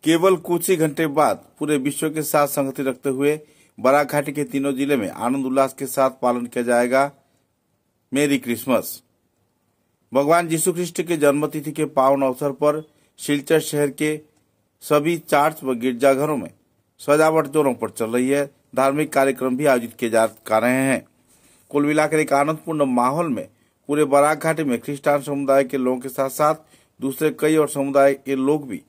केवल कुछ ही घंटे बाद पूरे विश्व के साथ संगति रखते हुए बराक घाटी के तीनों जिले में आनंद उल्लास के साथ पालन किया जाएगा मेरी क्रिसमस। भगवान यीशु ख्रिस्ट के जन्मतिथि के पावन अवसर पर सिलचर शहर के सभी चर्च व गिरजाघरों में सजावट जोरों पर चल रही है। धार्मिक कार्यक्रम भी आयोजित किए जा रहे हैं। कुल मिलाकर एक आनंदपूर्ण माहौल में पूरे बराक घाटी में क्रिश्चियन समुदाय के लोगों के साथ साथ दूसरे कई और समुदाय के लोग भी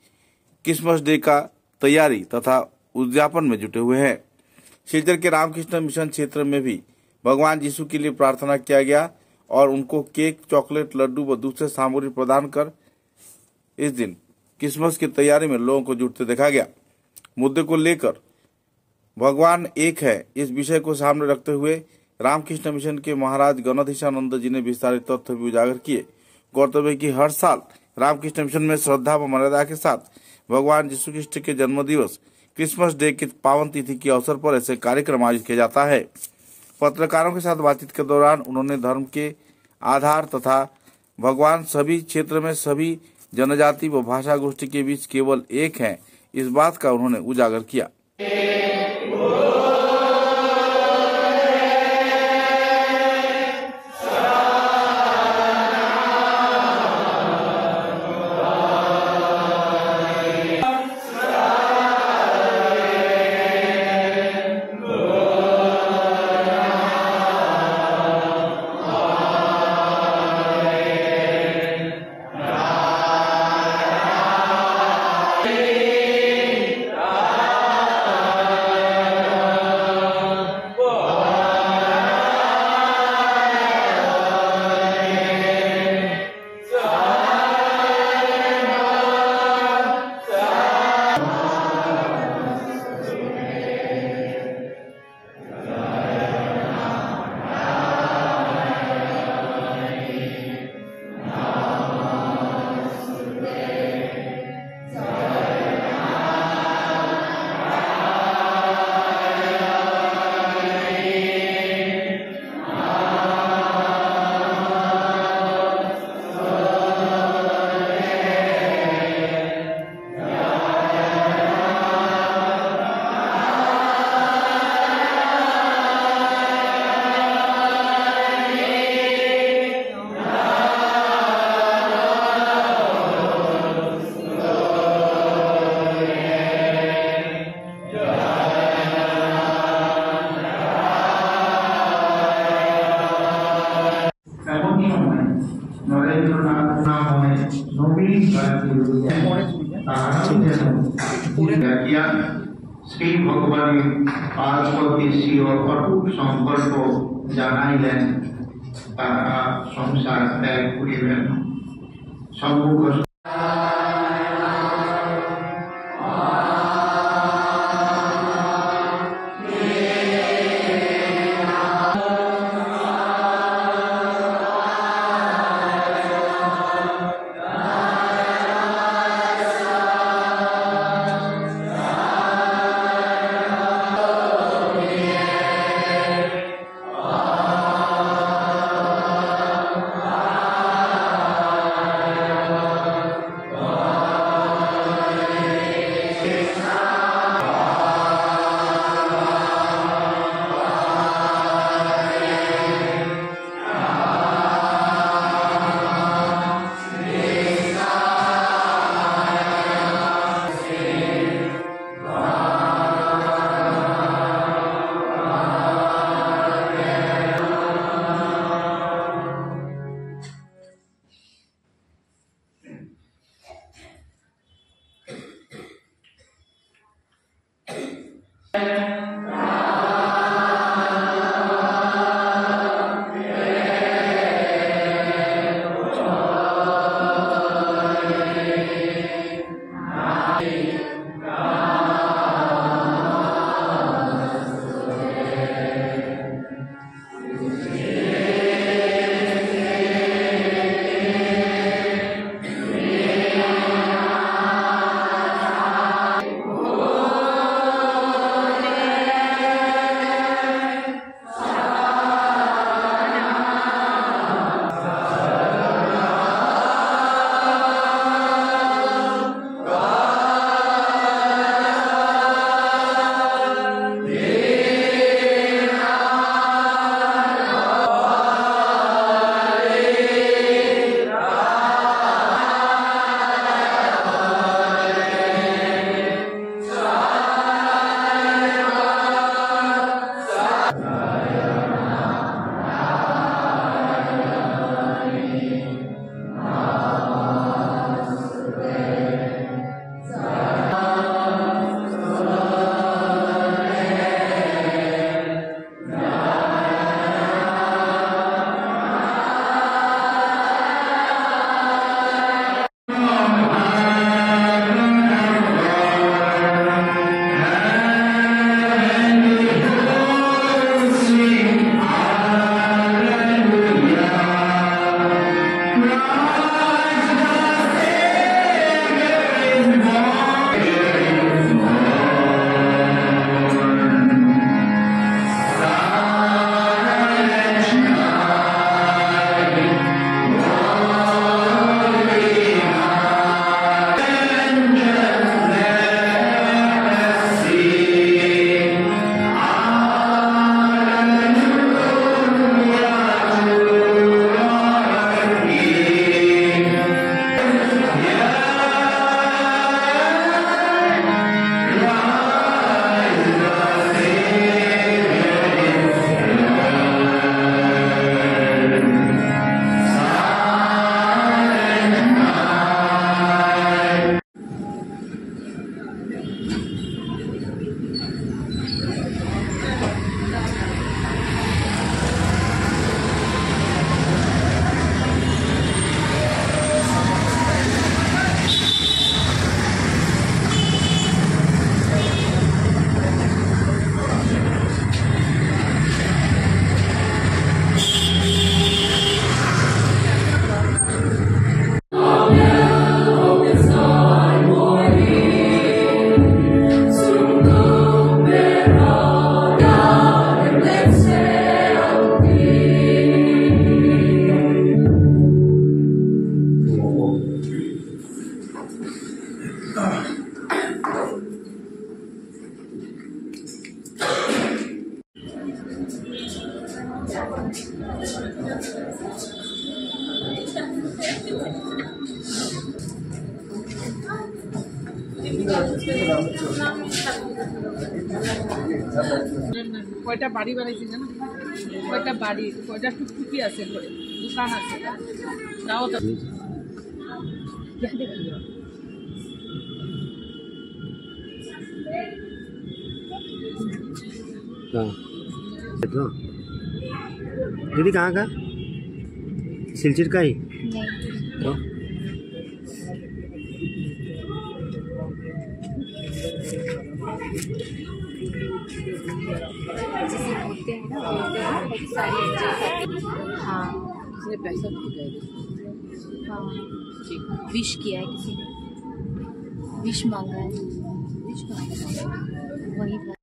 क्रिसमस डे का तैयारी तथा उद्यापन में जुटे हुए हैं। सिलचर के रामकृष्ण मिशन क्षेत्र में भी भगवान यीशु के लिए प्रार्थना किया गया और उनको केक, चॉकलेट, लड्डू व दूसरे सामग्री प्रदान कर इस दिन क्रिसमस की तैयारी में लोगों को जुटते देखा गया। मुद्दे को लेकर भगवान एक है, इस विषय को सामने रखते हुए रामकृष्ण मिशन के महाराज गणाधीशानंद जी ने विस्तारित तथ्य भी उजागर किए। गौरतलब है कि हर साल रामकृष्ण मिशन में श्रद्धा व मर्यादा के साथ भगवान यीशु ख्रिस्ट के जन्म दिवस क्रिसमस डे की पावन तिथि के अवसर पर ऐसे कार्यक्रम आयोजित किया जाता है। पत्रकारों के साथ बातचीत के दौरान उन्होंने धर्म के आधार तथा भगवान सभी क्षेत्र में सभी जनजाति व भाषा गोष्ठी के बीच केवल एक है, इस बात का उन्होंने उजागर किया। শ্রী ভগবানের পার্শ্বদেশীয় অটুট সম্পর্ক জানাইলেন। তারা সংসার ত্যাগ করিবেন। সম্মুখ কয়টা বাড়ি বানাইছি জানো, কয়টা বাড়ি, কয়টা টুকটুকি আছে, ঘরে দোকান আছে, তাও তো तो दीदी कहाँ का सिलचर का ही तो जैसे होते हैं ना बहुत सारी हाँ इसने पैसा दिया है। हाँ ठीक विश किया है किसी ने, विश मांगा है, विश मांगा है वही था।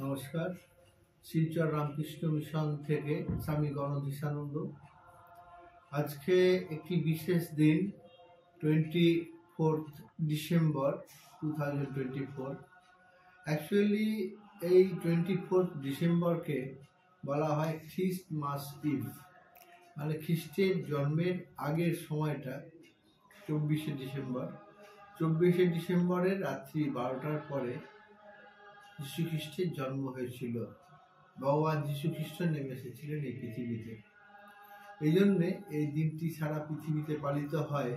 নমস্কার, শিলচর রামকৃষ্ণ মিশন থেকে স্বামী গণধীশানন্দ। আজকে একটি বিশেষ দিন, 24 ডিসেম্বর 2024। অ্যাকচুয়ালি এই 24 ডিসেম্বরকে বলা হয় খ্রিস্টমাস ইভ, মানে খ্রিস্টের জন্মের আগের সময়টা 24শে ডিসেম্বর। 24শে ডিসেম্বরের রাত্রি 12টার পরে যীশু খ্রিস্টের জন্ম হয়েছিল। ভগবান যীশু খ্রিস্ট নেমে এসেছিলেন এই পৃথিবীতে। এই জন্যে এই দিনটি সারা পৃথিবীতে পালিত হয়।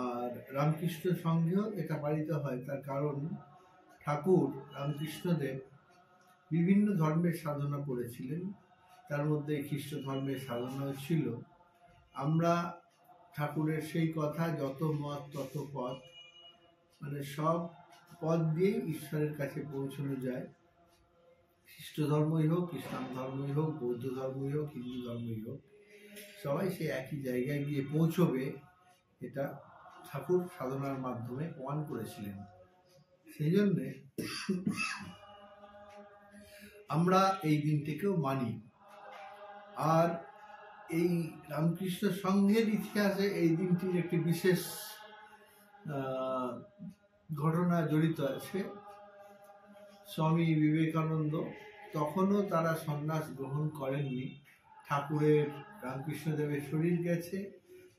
আর রামকৃষ্ণ সংঘেও এটা পালিত হয়, তার কারণ ঠাকুর রামকৃষ্ণদেব বিভিন্ন ধর্মের সাধনা করেছিলেন, তার মধ্যে খ্রিস্ট ধর্মের সাধনাও ছিল। আমরা ঠাকুরের সেই কথা, যত মত তত পথ, মানে সব পথ দিয়েই ঈশ্বরের কাছে পৌঁছানো যায়। খ্রিস্ট ধর্মই হোক, ইসলাম ধর্মই হোক, বৌদ্ধ ধর্মই হোক, হিন্দু ধর্মই হোক, সবাই সে একই জায়গায় গিয়ে পৌঁছবে, এটা ঠাকুর সাধনার মাধ্যমে প্রমাণ করেছিলেন। সেই জন্যে আমরা এই দিনটিকেও মানি। আর এই রামকৃষ্ণ সংঘের ইতিহাসে এই দিনটির একটি বিশেষ ঘটনা জড়িত আছে। স্বামী বিবেকানন্দ তখনও তারা সন্ন্যাস গ্রহণ করেননি। ঠাকুরের রামকৃষ্ণদেবের শরীর গেছে,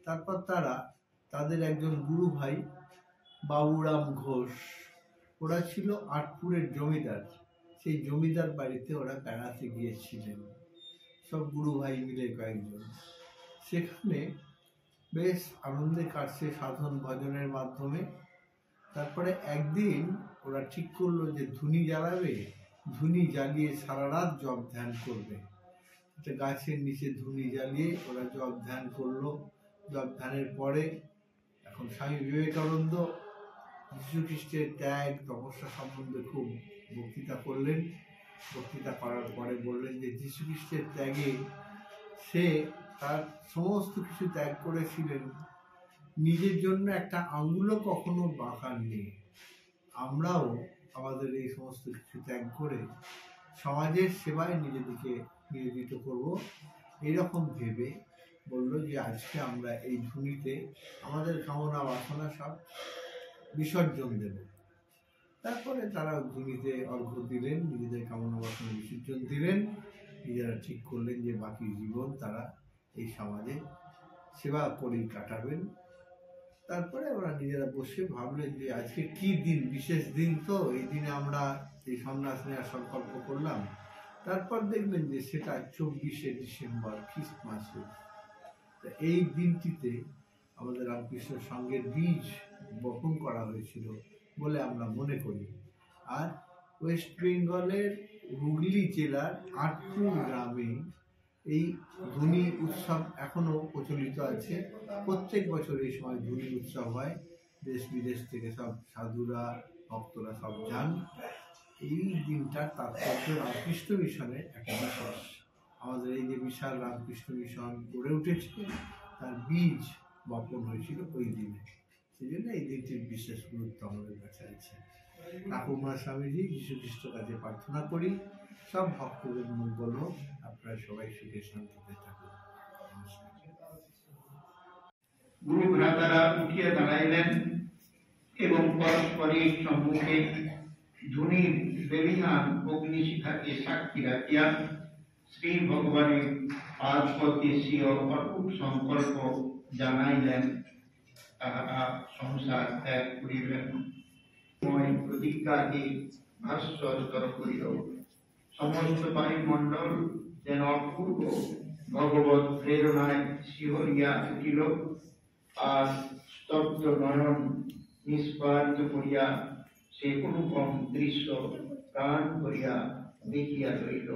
তারপর তারা তাদের একজন গুরু ভাই বাবুরাম ঘোষ, ওরা ছিল আটপুরের জমিদার, সেই জমিদার বাড়িতে ওরা বেড়াতে গিয়েছিলেন সব গুরু ভাই মিলে কয়েকজন। সেখানে বেশ আনন্দে কাটছে সাধন ভজনের মাধ্যমে। তারপরে একদিন ওরা ঠিক করলো যে ধুনি জ্বালাবে, ধুনি জ্বালিয়ে সারা রাত জপ ধ্যান করবে। একটা গাছের নিচে ধুনি জ্বালিয়ে ওরা জপ ধ্যান করলো। জপ ধ্যানের পরে এখন স্বামী বিবেকানন্দ যীশু খ্রিস্টের ত্যাগ তপস্যা সম্বন্ধে খুব বক্তৃতা করলেন। বক্তৃতা করার পরে বললেন যে যীশু খ্রিস্টের ত্যাগে সে তার সমস্ত কিছু ত্যাগ করেছিলেন, নিজের জন্য একটা আঙ্গুলও কখনো বাঁকাননি। আমরাও আমাদের এই সমস্ত কিছু ত্যাগ করে সমাজের সেবায় নিজেদেরকে নিয়োজিত করব, এইরকম ভেবে বলল যে আজকে আমরা এই ধুনিতে আমাদের কামনা বাসনা সব বিসর্জন দেব। তারপরে তারা ধুনিতে অর্ঘ্য দিলেন, নিজেদের কামনা বাসনা বিসর্জন দিলেন। নিজেরা ঠিক করলেন যে বাকি জীবন তারা এই সমাজে সেবা করেই কাটাবেন। তারপরে ওরা নিজেরা বসে ভাবলেন যে আজকে কি দিন, বিশেষ দিন, তো এই দিনে আমরা এই সন্ন্যাস নেওয়ার সংকল্প করলাম। তারপর দেখবেন যে সেটা 24শে ডিসেম্বর খ্রিস্টমাসে। এই দিনটিতে আমাদের রামকৃষ্ণ সংঘের বীজ বপন করা হয়েছিল বলে আমরা মনে করি। আর ওয়েস্ট বেঙ্গলের হুগলি জেলার আটপুর গ্রামে এই ধুনি উৎসব এখনো প্রচলিত আছে। প্রত্যেক বছর এই সময় ধুনি উৎসব হয়, দেশ বিদেশ থেকে সব সাধুরা ভক্তরা সব যান। এই দিনটার তাৎপর্য রামকৃষ্ণ মিশনের একটা বিশেষ। আমাদের এই যে বিশাল রামকৃষ্ণ মিশন গড়ে উঠেছে তার বীজ বপন হয়েছিল ওই দিনে। সেই জন্য এই দিনটির বিশেষ গুরুত্ব আমাদের কাছে আছে। ঠাকুরমা স্বামীজি যীশু খ্রিস্ট কাছে প্রার্থনা করি সব ভক্তদের মঙ্গল হোক, আপনারা সবাই সুখে শান্তিতে থাকুন। নমস্কার। গুরু ভ্রাতারা উঠিয়া দাঁড়াইলেন এবং পরস্পরের সম্মুখে ধুনির বেবিহান অগ্নিশিখাকে সাক্ষী রাখিয়া শ্রী ভগবানের আজপদেশীয় অটুট সংকল্প জানাইলেন, তাহারা সংসার ত্যাগ করিবেন। প্রতিজ্ঞাকে ভাস্বর করিল। সমস্ত বায়ুমণ্ডল যেন অপূর্ব ভগবত প্রেরণায় শিহরিয়া উঠিল, আর স্তব্ধ নয়ন নিষ্পাদিত করিয়া সে অনুপম দৃশ্য প্রাণ করিয়া দেখিয়া রইল।